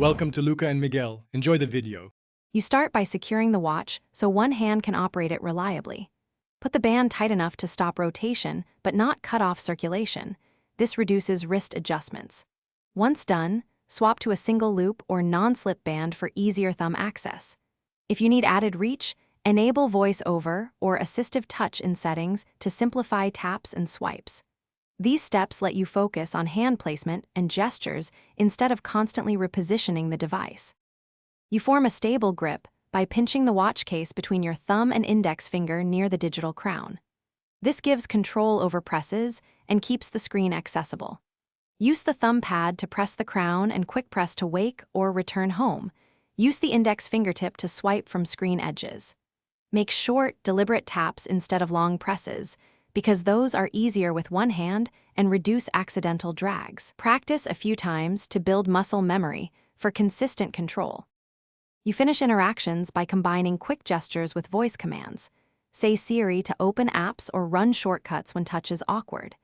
Welcome to Luca and Miguel. Enjoy the video. You start by securing the watch so one hand can operate it reliably. Put the band tight enough to stop rotation, but not cut off circulation. This reduces wrist adjustments. Once done, swap to a single loop or non-slip band for easier thumb access. If you need added reach, enable voice over or assistive touch in settings to simplify taps and swipes. These steps let you focus on hand placement and gestures instead of constantly repositioning the device. You form a stable grip by pinching the watch case between your thumb and index finger near the digital crown. This gives control over presses and keeps the screen accessible. Use the thumb pad to press the crown and quick press to wake or return home. Use the index fingertip to swipe from screen edges. Make short, deliberate taps instead of long presses, because those are easier with one hand and reduce accidental drags. Practice a few times to build muscle memory for consistent control. You finish interactions by combining quick gestures with voice commands. Say Siri to open apps or run shortcuts when touch is awkward.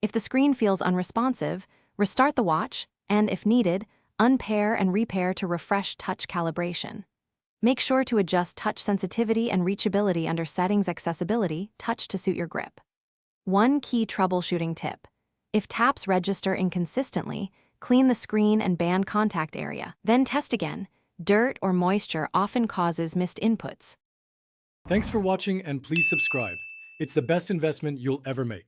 If the screen feels unresponsive, restart the watch, and if needed, unpair and repair to refresh touch calibration. Make sure to adjust touch sensitivity and reachability under Settings Accessibility, touch to suit your grip. One key troubleshooting tip. If taps register inconsistently, clean the screen and band contact area. Then test again. Dirt or moisture often causes missed inputs. Thanks for watching and please subscribe. It's the best investment you'll ever make.